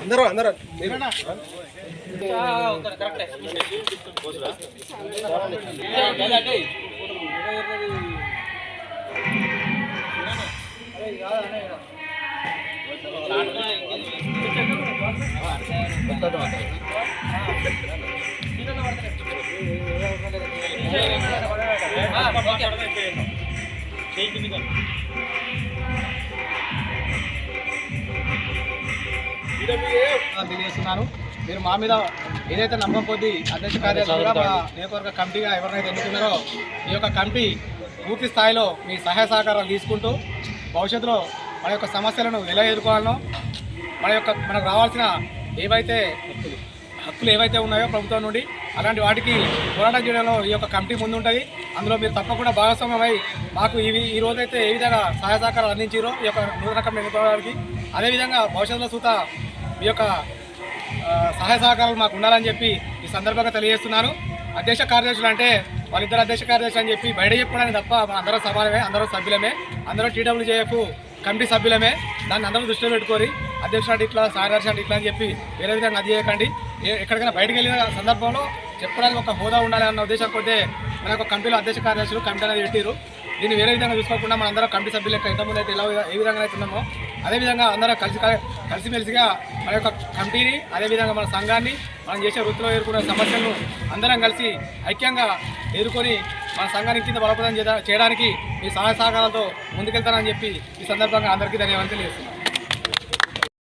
అందరూ అందరూ తెలియజేస్తున్నాను. మీరు మా మీద ఏదైతే నమ్మకం కొద్దీ అధ్యక్ష కార్యదర్శిగా మా నియోజకవర్గ కమిటీగా ఎవరినైతే ఎన్నుకున్నారో ఈ యొక్క కమిటీ పూర్తి స్థాయిలో మీ సహాయ సహకారాలు తీసుకుంటూ భవిష్యత్తులో మన యొక్క సమస్యలను ఎలా ఎదుర్కోవాలనో మనకు రావాల్సిన ఏవైతే హక్కులు ఏవైతే ఉన్నాయో ప్రభుత్వం నుండి అలాంటి వాటికి పోరాటం చేయడంలో ఈ యొక్క కమిటీ ముందుంటుంది. అందులో మీరు తప్పకుండా భాగస్వామ్యమై మాకు ఈ రోజైతే ఏ విధంగా సహాయ సహకారాలు అందించారో ఈ యొక్క నూతన కమిటీ ఎన్నుకోవడానికి అదేవిధంగా భవిష్యత్తులో సూత మీ యొక్క సహాయ సహకారాలు మాకు ఉండాలని చెప్పి ఈ సందర్భంగా తెలియజేస్తున్నాను. అధ్యక్ష కార్యదర్శులు అంటే వాళ్ళిద్దరు అధ్యక్ష కార్యదర్శి అని చెప్పి బయట చెప్పడానికి తప్ప అందరూ సమానమే, అందరూ సభ్యులమే, అందరూ TWJF కమిటీ సభ్యులమే. దాన్ని అందరూ దృష్టిలో పెట్టుకొని అధ్యక్షుడు అంటే ఇట్లా, కార్యదర్శి అంటే ఇట్లా అని చెప్పి వేరే విధంగా అది చేయకండి. ఎక్కడికైనా బయటకు వెళ్ళిన సందర్భంలో చెప్పడానికి ఒక హోదా ఉండాలి అన్న ఉద్దేశం కొద్దే మన యొక్క కమిటీలో అధ్యక్ష కార్యదర్శులు కమిటీ అనేది పెట్టారు. దీన్ని వేరే విధంగా చూసుకోకుండా మనందరం కమిటీ సభ్యులు యొక్క ఇంతకుముందు అయితే ఏ విధంగా అయితే ఉన్నామో అదేవిధంగా అందరం కలిసిమెలిసిగా మన యొక్క కమిటీని అదేవిధంగా మన సంఘాన్ని మనం చేసే వృత్తిలో ఎదుర్కొనే సమస్యలను అందరం కలిసి ఐక్యంగా ఎదుర్కొని మన సంఘానికి కింద బలోపేతం చేయడానికి మీ సహాయ సహకారాలతో ముందుకెళ్తానని చెప్పి ఈ సందర్భంగా అందరికీ ధన్యవాదాలు తెలియజేస్తున్నాను.